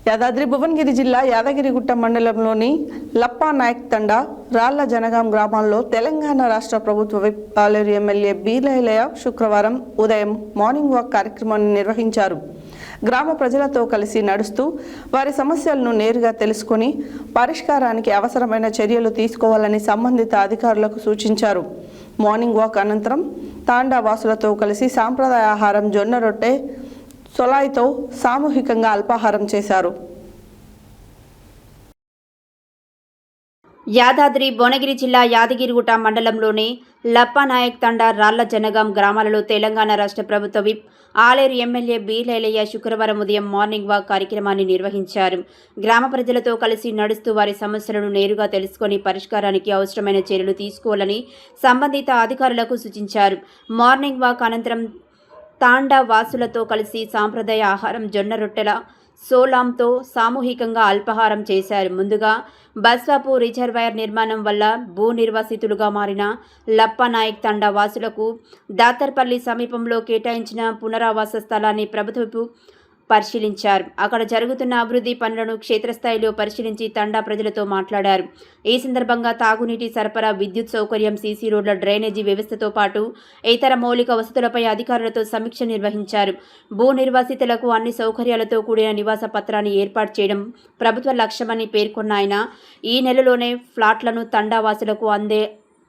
యాదాద్రి భువనగిరి జిల్లా యాదగిరిగుట్ట మండలంలోని లప్పా నాయక్ తండా రాళ్ల జనగాం గ్రామాల్లో తెలంగాణ రాష్ట్ర ప్రభుత్వ విప్ పాలేరు ఎమ్మెల్యే బీలైలయ్య శుక్రవారం ఉదయం మార్నింగ్ వాక్ కార్యక్రమాన్ని నిర్వహించారు. గ్రామ ప్రజలతో కలిసి నడుస్తూ వారి సమస్యలను నేరుగా తెలుసుకొని పరిష్కారానికి అవసరమైన చర్యలు తీసుకోవాలని సంబంధిత అధికారులకు సూచించారు. మార్నింగ్ వాక్ అనంతరం తాండా వాసులతో కలిసి సాంప్రదాయ ఆహారం జొన్న రొట్టె సొలాయితో సామూహికంగా అల్పాహారం చేశారు. యాదాద్రి భువనగిరి జిల్లా యాదగిరిగుట్ట మండలంలోని లప్పానాయక్ తండా రాళ్ల జనగాం గ్రామాలలో తెలంగాణ రాష్ట్ర ప్రభుత్వ విప్ ఆలేరు ఎమ్మెల్యే బీలైలయ్య శుక్రవారం ఉదయం మార్నింగ్ వాక్ కార్యక్రమాన్ని నిర్వహించారు. గ్రామ ప్రజలతో కలిసి నడుస్తూ వారి సమస్యలను నేరుగా తెలుసుకొని పరిష్కారానికి అవసరమైన చర్యలు తీసుకోవాలని సంబంధిత అధికారులకు సూచించారు. మార్నింగ్ వాక్ అనంతరం తాండా వాసులతో కలిసి సాంప్రదాయ ఆహారం జొన్న రొట్టెల సోలాంతో సామూహికంగా అల్పాహారం చేశారు. ముందుగా బస్వాపు రిజర్వాయర్ నిర్మాణం వల్ల భూ నిర్వాసితులుగా మారిన లప్పానాయక్ తండా వాసులకు దాతర్పల్లి సమీపంలో కేటాయించిన పునరావాస స్థలాన్ని ప్రభుత్వపు పరిశీలించారు. అక్కడ జరుగుతున్న అభివృద్ధి పనులను క్షేత్రస్థాయిలో పరిశీలించి తండా ప్రజలతో మాట్లాడారు. ఈ సందర్భంగా తాగునీటి సరఫరా, విద్యుత్ సౌకర్యం, సీసీ రోడ్ల, డ్రైనేజీ వ్యవస్థతో పాటు ఇతర మౌలిక వసతులపై అధికారులతో సమీక్ష నిర్వహించారు. భూ నిర్వాసితులకు అన్ని సౌకర్యాలతో కూడిన నివాస పత్రాన్ని ఏర్పాటు చేయడం ప్రభుత్వ లక్ష్యమని పేర్కొన్న ఆయన ఈ నెలలోనే ఫ్లాట్లను తండా వాసులకు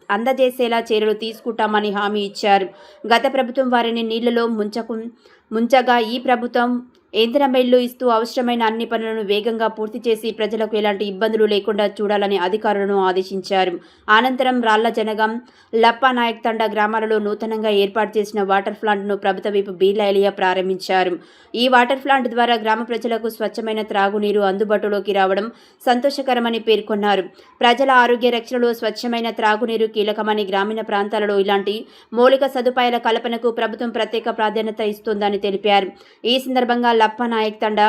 అందజేసేలా చర్యలు తీసుకుంటామని హామీ ఇచ్చారు. గత ప్రభుత్వం వారిని నీళ్లలో ముంచగా ఈ ప్రభుత్వం యంత్రమెళ్లు ఇస్తూ అవసరమైన అన్ని పనులను వేగంగా పూర్తి చేసి ప్రజలకు ఎలాంటి ఇబ్బందులు లేకుండా చూడాలని అధికారులను ఆదేశించారు. అనంతరం రాళ్ల జనగాం, లప్పానాయక్ తండా గ్రామాలలో నూతనంగా ఏర్పాటు చేసిన వాటర్ ప్లాంట్ను ప్రభుత్వ విప్ బీలైలయ్య ప్రారంభించారు. ఈ వాటర్ ప్లాంట్ ద్వారా గ్రామ ప్రజలకు స్వచ్ఛమైన త్రాగునీరు అందుబాటులోకి రావడం సంతోషకరమని పేర్కొన్నారు. ప్రజల ఆరోగ్య రక్షణలో స్వచ్ఛమైన త్రాగునీరు కీలకమని, గ్రామీణ ప్రాంతాలలో ఇలాంటి మౌలిక సదుపాయాల కల్పనకు ప్రభుత్వం ప్రత్యేక ప్రాధాన్యత ఇస్తోందని తెలిపారు. ఈ సందర్భంగా లప్పానాయక్ తండా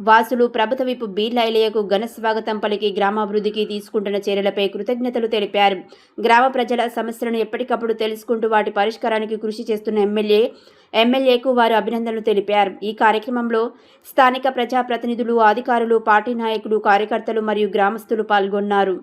వాసులు ప్రభుత్వ విప్ బీలైలయ్యకు ఘన స్వాగతం పలికి గ్రామాభివృద్ధికి తీసుకుంటున్న చర్యలపై కృతజ్ఞతలు తెలిపారు. గ్రామ ప్రజల సమస్యలను ఎప్పటికప్పుడు తెలుసుకుంటూ వాటి పరిష్కారానికి కృషి చేస్తున్న ఎమ్మెల్యేకు వారు అభినందనలు తెలిపారు. ఈ కార్యక్రమంలో స్థానిక ప్రజాప్రతినిధులు, అధికారులు, పార్టీ నాయకులు, కార్యకర్తలు మరియు గ్రామస్తులు పాల్గొన్నారు.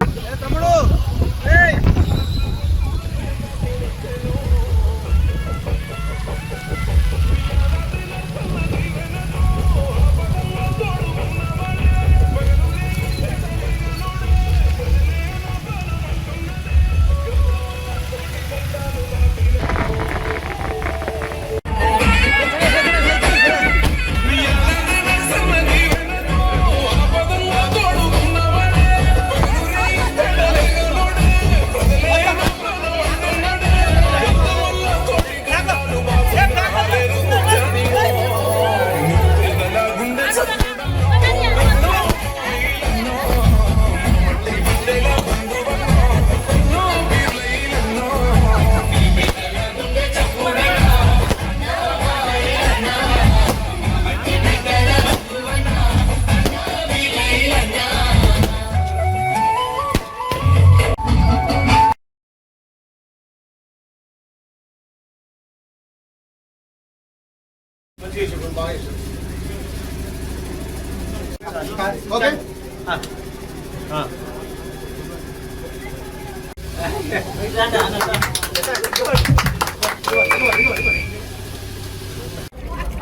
Okay.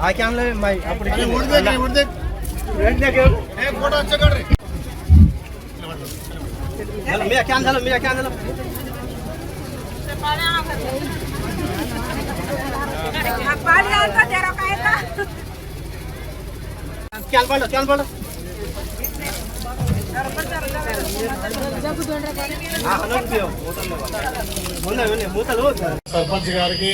I can live my application. Would they? Hey, photo check out. Me can. क्या बोलो सरपंच गाరికి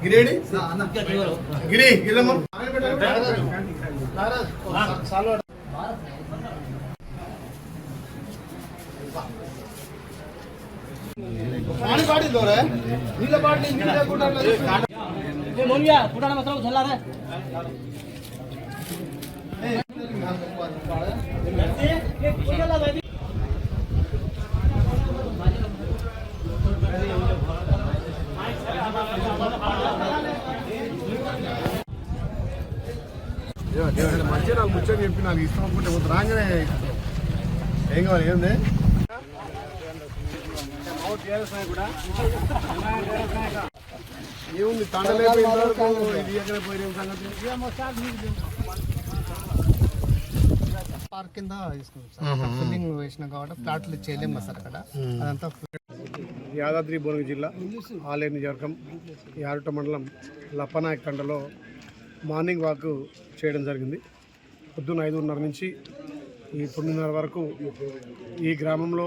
గిరేడి గిరి గిరమ్మ సాల్వ పాడి పాడి దోరే నీళ్ళ పాడి ఇంటి లేకుండా మంచిగా నాకు ముచ్చని చెప్పి నాకు ఇష్టం అనుకుంటే కొంత రాగానే ఏం కావాలి ఏంది ఏముంది తండలేదు ఇది ఎక్కడ పోయిన సంగతి పార్క్ కింద తీసుకున్నాం సార్ ఫిల్లింగ్ వేసినాం కాబట్టి ప్లాట్లు చేయలేము సార్ అక్కడ అదంతా యాదాద్రి భువనగిరి జిల్లా ఆలేరు నియోజకవర్గం యారుట మండలం లప్పనాయక్ తండలో మార్నింగ్ వాక్ చేయడం జరిగింది. పొద్దున్న 5:30 నుంచి ఈ 9:30 వరకు ఈ గ్రామంలో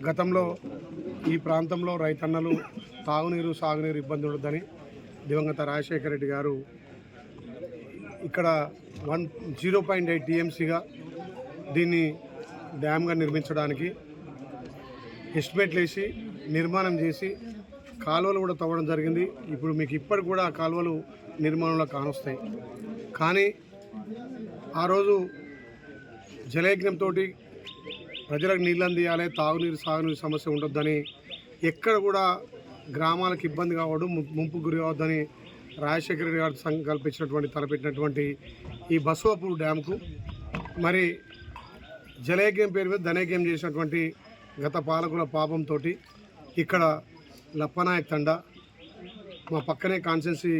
గతంలో ఈ ప్రాంతంలో రైతన్నలు తాగునీరు సాగునీరు ఇబ్బంది ఉండొద్దని దివంగత రాజశేఖర రెడ్డి గారు ఇక్కడ 0.8 టీఎంసీగా దీన్ని డ్యామ్గా నిర్మించడానికి ఎస్టిమేట్లు వేసి నిర్మాణం చేసి కాలువలు కూడా తవ్వడం జరిగింది. ఇప్పుడు మీకు ఇప్పటికి కూడా ఆ కాలువలు నిర్మాణంలో కానొస్తాయి. కానీ ఆ రోజు జలయజ్ఞంతో ప్రజలకు నీళ్ళు అందియాలి, తాగునీరు సాగునీరు సమస్య ఉండొద్దని ఎక్కడ కూడా గ్రామాలకు ఇబ్బంది కావడం ముంపు గురి కావద్దని రాజశేఖర రెడ్డి గారు సంకల్పించినటువంటి తలపెట్టినటువంటి ఈ బసవాపూర్ డ్యామ్కు మరి జలయజ్ఞం పేరు మీద ధనయజ్ఞం చేసినటువంటి గత పాలకుల పాపంతో ఇక్కడ లప్పనాయక్ తండా మా పక్కనే కాన్స్టెన్సీ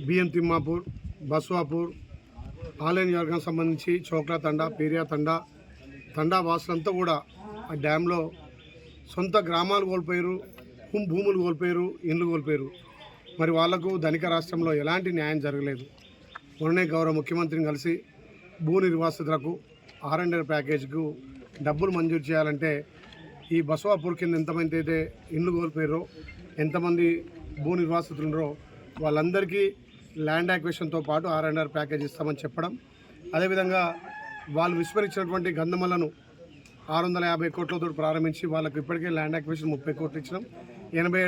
బిఎం తిమ్మాపూర్ బస్వాపూర్ ఆలేరు నియోజకవర్గానికి సంబంధించి చోక్రా తండా పేరియా తండా వాసులంతా కూడా ఆ డ్యాంలో సొంత గ్రామాలు కోల్పోయారు, భూములు కోల్పోయారు, ఇండ్లు కోల్పోయారు. మరి వాళ్లకు ధనిక రాష్ట్రంలో ఎలాంటి న్యాయం జరగలేదు. మొన్ననే గౌరవ ముఖ్యమంత్రిని కలిసి భూ నిర్వాసితులకు R&R ప్యాకేజ్కు డబ్బులు మంజూరు చేయాలంటే ఈ బసవాపూర్ కింద ఎంతమంది అయితే ఇండ్లు కోల్పోయారో, ఎంతమంది భూ నిర్వాసితులు ఉన్నారో వాళ్ళందరికీ ల్యాండ్ యాక్విజిషన్తో పాటు R&R ప్యాకేజ్ ఇస్తామని చెప్పడం, అదేవిధంగా వాళ్ళు విస్మరించినటువంటి గంధమలను 650 కోట్లతో ప్రారంభించి వాళ్ళకు ఇప్పటికే ల్యాండ్ యాక్విజిషన్ 30 కోట్లు ఇచ్చినాం. 87